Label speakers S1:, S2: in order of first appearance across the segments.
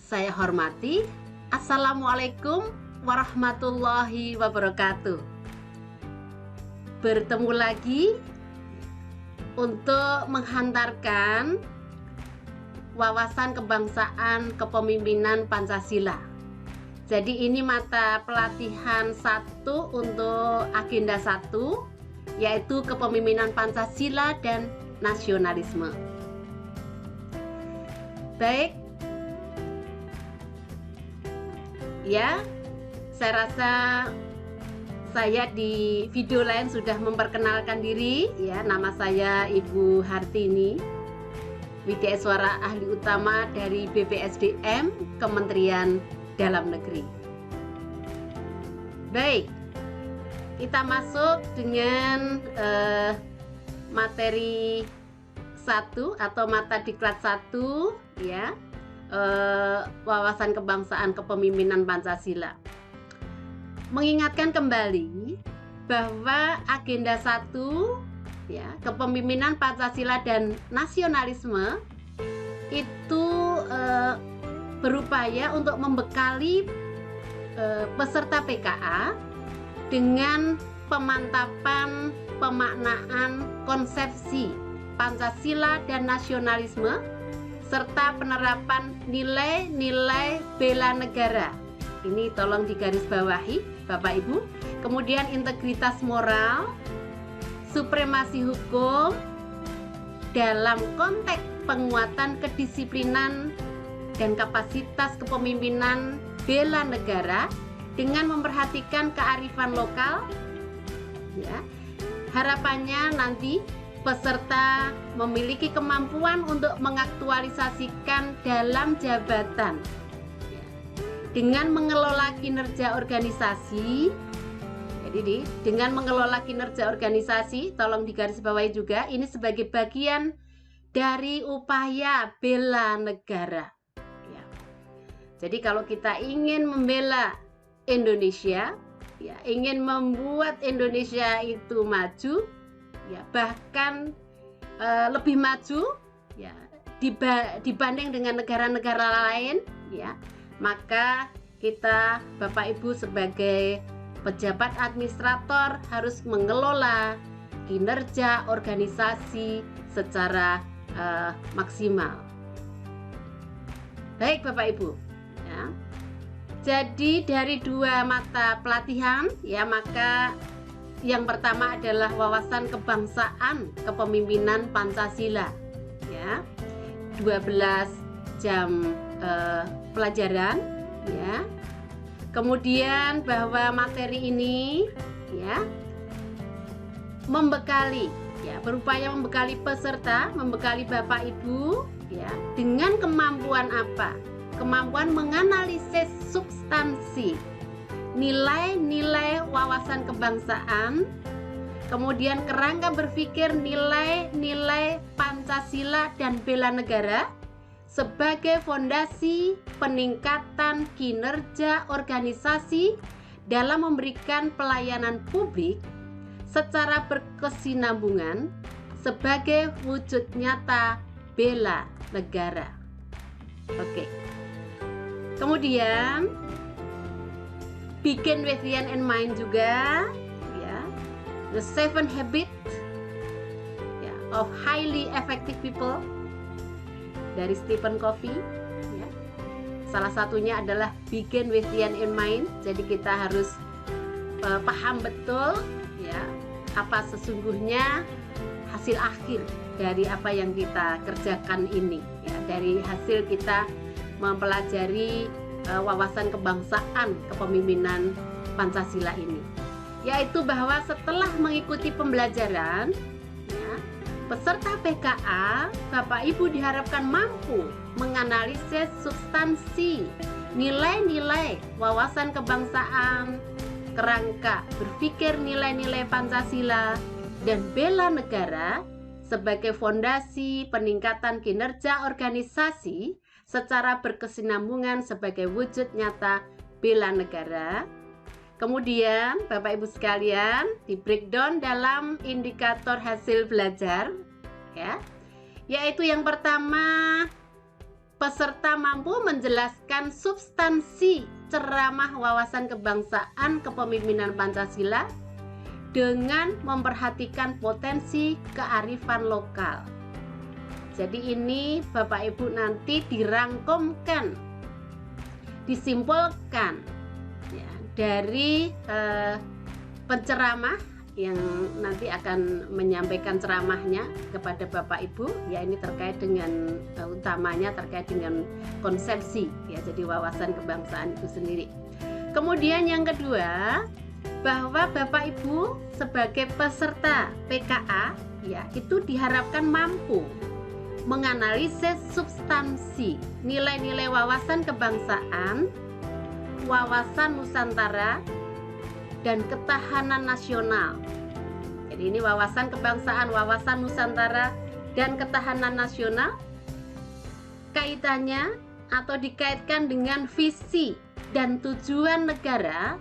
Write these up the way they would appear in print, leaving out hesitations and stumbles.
S1: saya hormati. Assalamualaikum warahmatullahi wabarakatuh. Bertemu lagi untuk menghantarkan wawasan kebangsaan kepemimpinan Pancasila. Jadi ini mata pelatihan 1 untuk agenda 1, yaitu kepemimpinan Pancasila dan nasionalisme. Baik, ya, saya rasa saya di video lain sudah memperkenalkan diri, ya. Nama saya Ibu Hartini Widyaswara, ahli utama dari BPSDM Kementerian Dalam Negeri. Baik, kita masuk dengan materi 1 atau mata diklat 1, ya, wawasan kebangsaan kepemimpinan Pancasila. Mengingatkan kembali bahwa agenda 1, ya, kepemimpinan Pancasila dan nasionalisme itu berupaya untuk membekali peserta PKA dengan pemantapan pemaknaan konsepsi Pancasila dan nasionalisme serta penerapan nilai-nilai bela negara. Ini tolong digarisbawahi Bapak Ibu. Kemudian integritas moral, supremasi hukum dalam konteks penguatan kedisiplinan dan kapasitas kepemimpinan bela negara dengan memperhatikan kearifan lokal, ya. Harapannya nanti peserta memiliki kemampuan untuk mengaktualisasikan dalam jabatan, ya, dengan mengelola kinerja organisasi. Jadi dengan mengelola kinerja organisasi, tolong digarisbawahi juga, ini sebagai bagian dari upaya bela negara, ya. Jadi kalau kita ingin membela Indonesia, ya, ingin membuat Indonesia itu maju, ya, bahkan lebih maju, ya, dibanding dengan negara-negara lain, ya, maka kita Bapak Ibu sebagai pejabat administrator harus mengelola kinerja organisasi secara maksimal. Baik Bapak Ibu, ya. Jadi dari 2 mata pelatihan, ya, maka yang pertama adalah wawasan kebangsaan kepemimpinan Pancasila, ya, 12 jam pelajaran, ya. Kemudian bahwa materi ini, ya, membekali, ya, berupaya membekali peserta, membekali Bapak Ibu, ya, dengan kemampuan apa? Kemampuan menganalisis substansi nilai-nilai wawasan kebangsaan, kemudian kerangka berpikir nilai-nilai Pancasila dan bela negara sebagai fondasi peningkatan kinerja organisasi dalam memberikan pelayanan publik secara berkesinambungan sebagai wujud nyata bela negara. Oke. Kemudian begin with the end in mind juga, ya, the 7 habits, ya, of highly effective people dari Stephen Covey, ya. Salah satunya adalah begin with the end in mind. Jadi kita harus paham betul, ya, apa sesungguhnya hasil akhir dari apa yang kita kerjakan ini, ya, dari hasil kita mempelajari wawasan kebangsaan kepemimpinan Pancasila ini, yaitu bahwa setelah mengikuti pembelajaran, ya, peserta PKA Bapak Ibu diharapkan mampu menganalisis substansi nilai-nilai wawasan kebangsaan, kerangka berpikir nilai-nilai Pancasila dan bela negara sebagai fondasi peningkatan kinerja organisasi secara berkesinambungan sebagai wujud nyata bela negara. Kemudian Bapak Ibu sekalian, di breakdown dalam indikator hasil belajar, ya, yaitu yang pertama peserta mampu menjelaskan substansi ceramah wawasan kebangsaan kepemimpinan Pancasila dengan memperhatikan potensi kearifan lokal. Jadi ini Bapak Ibu nanti dirangkumkan, disimpulkan ya, dari penceramah yang nanti akan menyampaikan ceramahnya kepada Bapak Ibu, ya ini terkait dengan utamanya terkait dengan konsepsi ya, jadi wawasan kebangsaan itu sendiri. Kemudian yang kedua, bahwa Bapak Ibu sebagai peserta PKA ya itu diharapkan mampu menganalisis substansi nilai-nilai wawasan kebangsaan, wawasan Nusantara, dan ketahanan nasional. Jadi ini wawasan kebangsaan, wawasan Nusantara, dan ketahanan nasional kaitannya atau dikaitkan dengan visi dan tujuan negara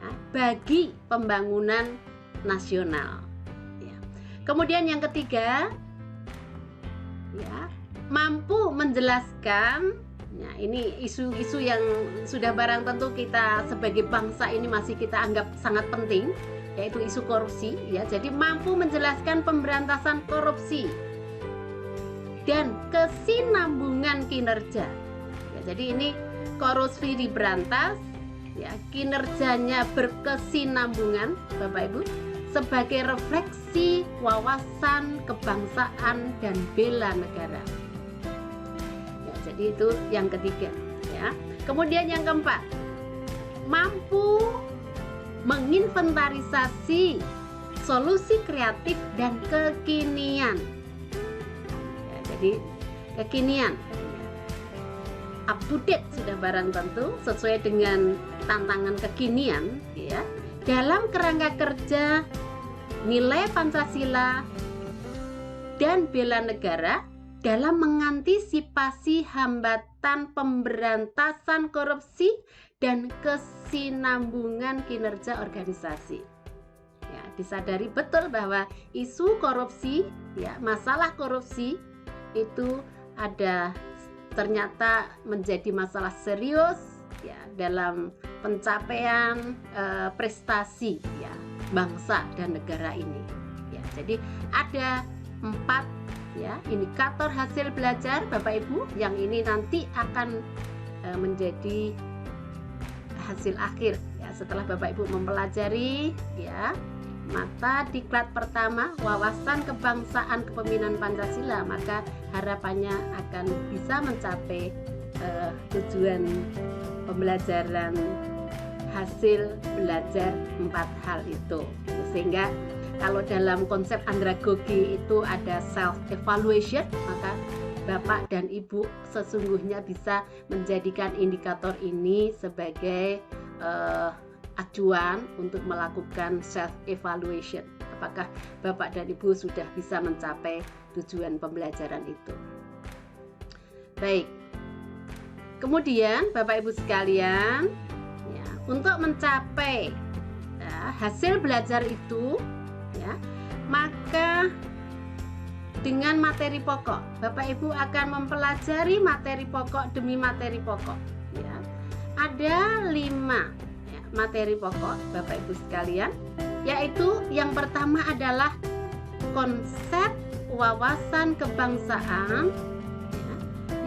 S1: ya, bagi pembangunan nasional ya. Kemudian yang ketiga ya, mampu menjelaskan. Nah, ini isu-isu yang sudah barang tentu kita sebagai bangsa ini masih kita anggap sangat penting, yaitu isu korupsi ya. Jadi mampu menjelaskan pemberantasan korupsi dan kesinambungan kinerja. Ya, jadi ini korupsi diberantas ya, kinerjanya berkesinambungan Bapak Ibu sebagai refleksi wawasan kebangsaan dan bela negara. Jadi itu yang ketiga ya. Kemudian yang keempat, mampu menginventarisasi solusi kreatif dan kekinian ya, jadi kekinian up to date sudah barang tentu sesuai dengan tantangan kekinian ya, dalam kerangka kerja nilai Pancasila dan bela negara dalam mengantisipasi hambatan pemberantasan korupsi dan kesinambungan kinerja organisasi. Ya, disadari betul bahwa isu korupsi, ya, masalah korupsi itu ada ternyata menjadi masalah serius ya dalam pencapaian prestasi ya bangsa dan negara ini. Ya, jadi ada 4 ya indikator hasil belajar Bapak Ibu yang ini nanti akan menjadi hasil akhir ya setelah Bapak Ibu mempelajari ya mata diklat pertama wawasan kebangsaan kepemimpinan Pancasila, maka harapannya akan bisa mencapai tujuan pembelajaran hasil belajar 4 hal itu. Sehingga kalau dalam konsep andragogi itu ada self evaluation, maka Bapak dan Ibu sesungguhnya bisa menjadikan indikator ini sebagai acuan untuk melakukan self evaluation. Apakah Bapak dan Ibu sudah bisa mencapai tujuan pembelajaran itu? Baik. Kemudian Bapak Ibu sekalian, ya, untuk mencapai hasil belajar itu ya, maka dengan materi pokok Bapak Ibu akan mempelajari materi pokok demi materi pokok ya. Ada 5 ya, materi pokok Bapak Ibu sekalian, yaitu yang pertama adalah konsep wawasan kebangsaan ya,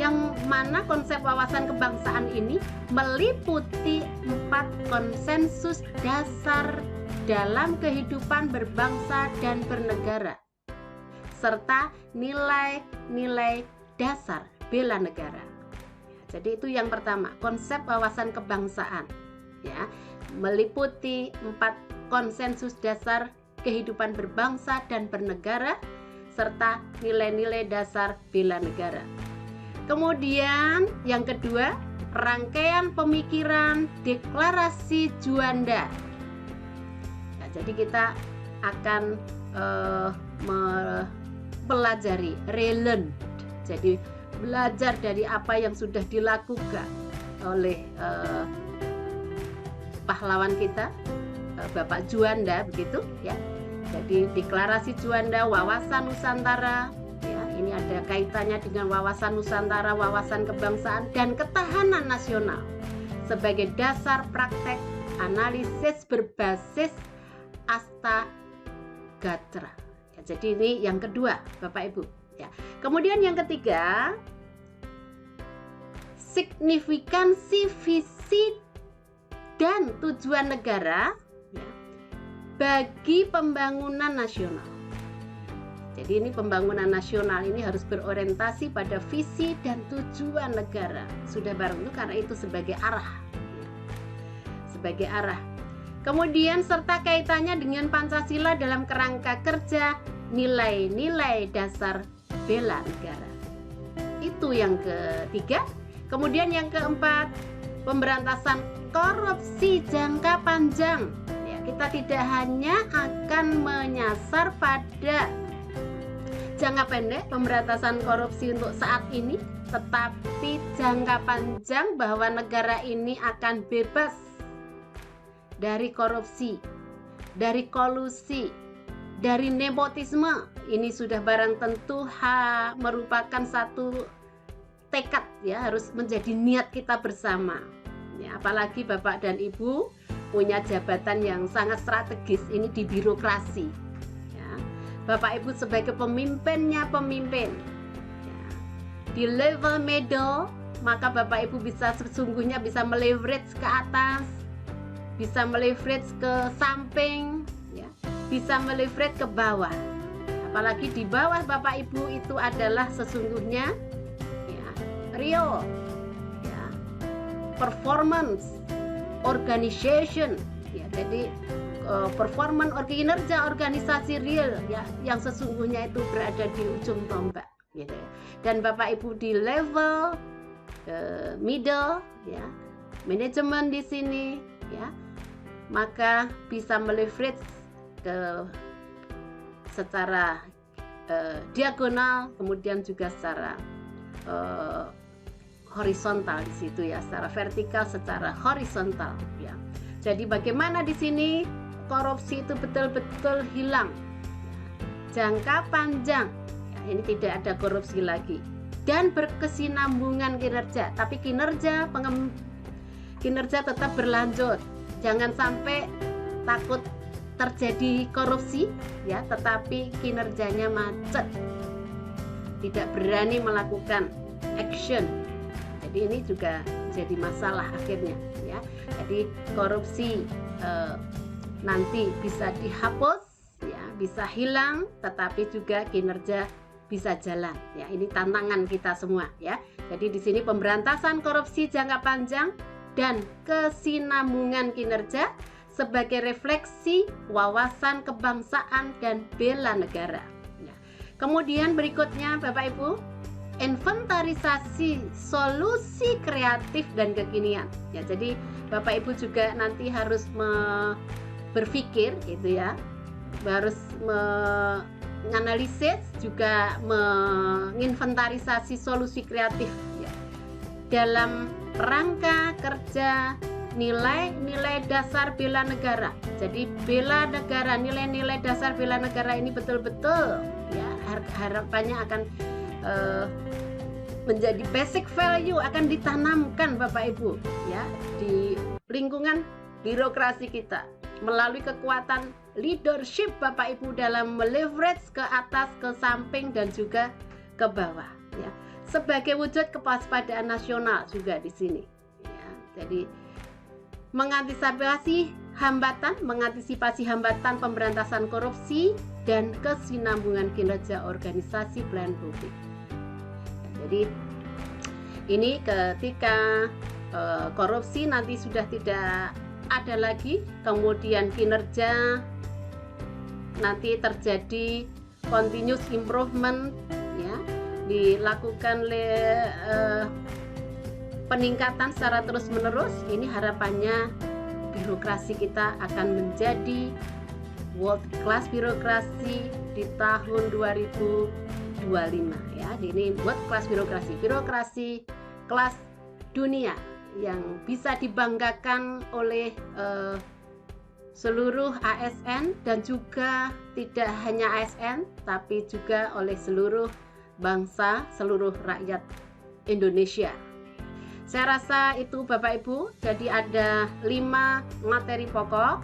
S1: yang mana konsep wawasan kebangsaan ini meliputi 4 konsensus dasar dalam kehidupan berbangsa dan bernegara, serta nilai-nilai dasar bela negara. Jadi itu yang pertama, konsep wawasan kebangsaan ya, meliputi 4 konsensus dasar kehidupan berbangsa dan bernegara serta nilai-nilai dasar bela negara. Kemudian yang kedua, rangkaian pemikiran deklarasi Juanda. Jadi kita akan mempelajari, relearn. Jadi belajar dari apa yang sudah dilakukan oleh pahlawan kita, Bapak Juanda, begitu ya. Jadi deklarasi Juanda, wawasan Nusantara, ya. Ini ada ada kaitannya dengan wawasan Nusantara, wawasan kebangsaan, dan ketahanan nasional sebagai dasar praktek analisis berbasis Astagatra. Ya, jadi ini yang kedua, Bapak Ibu. Ya. Kemudian yang ketiga, signifikansi visi dan tujuan negara ya, bagi pembangunan nasional. Jadi ini pembangunan nasional ini harus berorientasi pada visi dan tujuan negara. Sudah bareng itu karena itu sebagai arah. Sebagai arah. Kemudian serta kaitannya dengan Pancasila dalam kerangka kerja nilai-nilai dasar bela negara. Itu yang ketiga. Kemudian yang keempat, pemberantasan korupsi jangka panjang. Ya, kita tidak hanya akan menyasar pada jangka pendek pemberantasan korupsi untuk saat ini, tetapi jangka panjang bahwa negara ini akan bebas dari korupsi, dari kolusi, dari nepotisme. Ini sudah barang tentu merupakan satu tekad ya, harus menjadi niat kita bersama. Ya, apalagi Bapak dan Ibu punya jabatan yang sangat strategis ini di birokrasi. Bapak Ibu sebagai pemimpinnya pemimpin ya, di level middle, maka Bapak Ibu bisa sesungguhnya bisa meleverage ke atas, bisa meleverage ke samping ya, bisa meleverage ke bawah. Apalagi di bawah Bapak Ibu itu adalah sesungguhnya ya, real ya, performance organization ya, jadi performan kinerja organisasi real ya, yang sesungguhnya itu berada di ujung tombak gitu ya. Dan Bapak Ibu di level middle ya, manajemen di sini ya, maka bisa meleverage ke secara diagonal, kemudian juga secara horizontal di situ ya, secara vertikal, secara horizontal ya. Jadi bagaimana di sini korupsi itu betul-betul hilang ya, jangka panjang ya, ini tidak ada korupsi lagi dan berkesinambungan kinerja, tapi kinerja tetap berlanjut, jangan sampai takut terjadi korupsi ya, tetapi kinerjanya macet, tidak berani melakukan action. Jadi ini juga jadi masalah akhirnya ya. Jadi korupsi nanti bisa dihapus ya, bisa hilang, tetapi juga kinerja bisa jalan ya. Ini tantangan kita semua ya. Jadi di sini pemberantasan korupsi jangka panjang dan kesinambungan kinerja sebagai refleksi wawasan kebangsaan dan bela negara ya. Kemudian berikutnya Bapak Ibu, inventarisasi solusi kreatif dan kekinian ya. Jadi Bapak Ibu juga nanti harus berpikir gitu ya, harus menganalisis juga menginventarisasi solusi kreatif ya, dalam rangka kerja nilai-nilai dasar bela negara. Jadi bela negara, nilai-nilai dasar bela negara ini betul-betul ya, harapannya akan menjadi basic value, akan ditanamkan Bapak Ibu ya di lingkungan birokrasi kita melalui kekuatan leadership Bapak Ibu dalam meleverage ke atas, ke samping dan juga ke bawah ya, sebagai wujud kewaspadaan nasional juga di sini ya. Jadi mengantisipasi hambatan pemberantasan korupsi dan kesinambungan kinerja organisasi pelayanan publik. Jadi ini ketika korupsi nanti sudah tidak ada lagi, kemudian kinerja nanti terjadi continuous improvement ya, dilakukan peningkatan secara terus menerus. Ini harapannya birokrasi kita akan menjadi world class birokrasi di tahun 2025 ya. Ini world class birokrasi kelas dunia yang bisa dibanggakan oleh seluruh ASN dan juga tidak hanya ASN tapi juga oleh seluruh bangsa seluruh rakyat Indonesia. Saya rasa itu Bapak Ibu. Jadi ada 5 materi pokok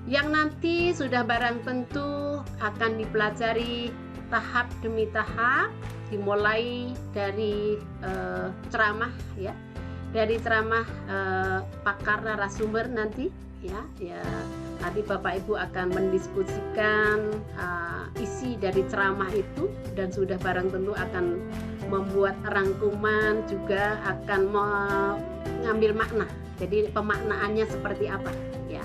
S1: yang nanti sudah barang tentu akan dipelajari tahap demi tahap, dimulai dari ceramah ya, dari ceramah pakar narasumber nanti ya. Nanti Bapak Ibu akan mendiskusikan isi dari ceramah itu, dan sudah barang tentu akan membuat rangkuman, juga akan mengambil makna. Jadi pemaknaannya seperti apa ya,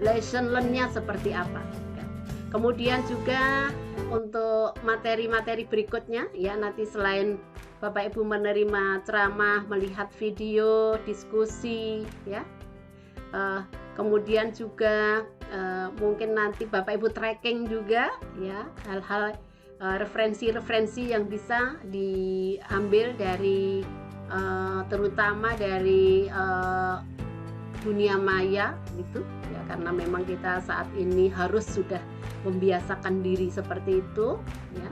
S1: lesson learn-nya seperti apa ya. Kemudian juga untuk materi-materi berikutnya ya, nanti selain Bapak Ibu menerima ceramah, melihat video, diskusi ya, kemudian juga mungkin nanti Bapak Ibu tracking juga ya, hal-hal referensi-referensi yang bisa diambil dari terutama dari dunia maya gitu ya, karena memang kita saat ini harus sudah membiasakan diri seperti itu ya,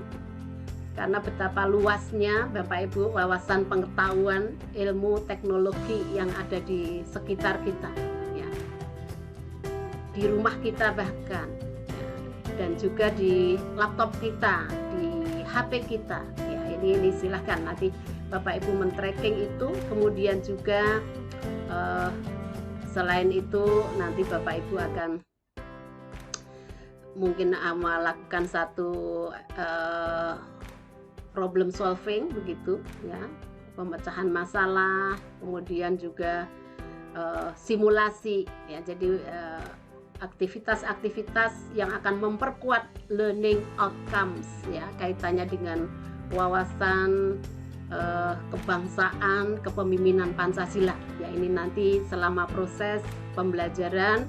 S1: karena betapa luasnya Bapak Ibu wawasan pengetahuan ilmu teknologi yang ada di sekitar kita ya, di rumah kita bahkan ya, dan juga di laptop kita, di HP kita ya. Ini silahkan nanti Bapak Ibu men-tracking itu. Kemudian juga selain itu nanti Bapak Ibu akan mungkin melakukan satu problem solving begitu ya, pemecahan masalah, kemudian juga simulasi ya. Jadi aktivitas-aktivitas yang akan memperkuat learning outcomes ya, kaitannya dengan wawasan kebangsaan, kepemimpinan Pancasila ya. Ini nanti selama proses pembelajaran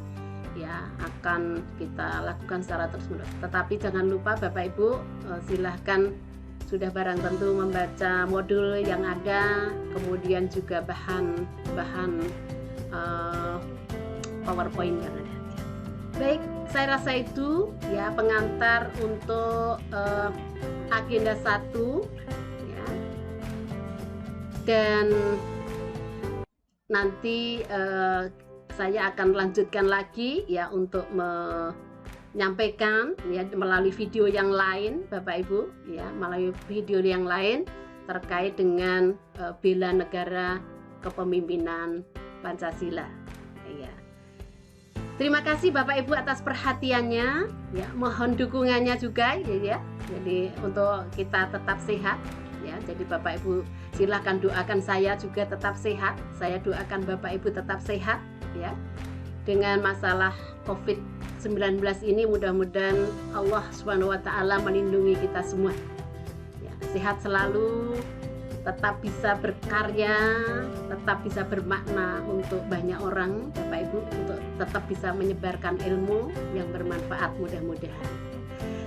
S1: ya akan kita lakukan secara terus-menerus. Tetapi jangan lupa Bapak Ibu silahkan sudah barang tentu membaca modul yang ada, kemudian juga bahan PowerPoint yang ada. Baik, saya rasa itu ya pengantar untuk agenda 1 ya. Dan nanti saya akan lanjutkan lagi ya untuk menyampaikan ya melalui video yang lain Bapak Ibu ya, melalui video yang lain terkait dengan bela negara kepemimpinan Pancasila ya. Terima kasih Bapak Ibu atas perhatiannya ya, mohon dukungannya juga ya. Jadi untuk kita tetap sehat ya. Jadi Bapak Ibu silahkan doakan saya juga tetap sehat. Saya doakan Bapak Ibu tetap sehat ya. Dengan masalah COVID-19 ini mudah-mudahan Allah SWT melindungi kita semua ya. Sehat selalu, tetap bisa berkarya, tetap bisa bermakna untuk banyak orang Bapak Ibu, untuk tetap bisa menyebarkan ilmu yang bermanfaat mudah-mudahan.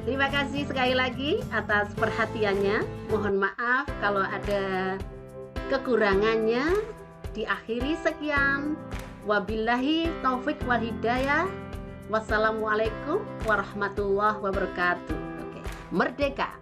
S1: Terima kasih sekali lagi atas perhatiannya. Mohon maaf kalau ada kekurangannya. Diakhiri sekian. Wabillahi taufik wal hidayah. Wassalamualaikum warahmatullahi wabarakatuh. Oke. Merdeka!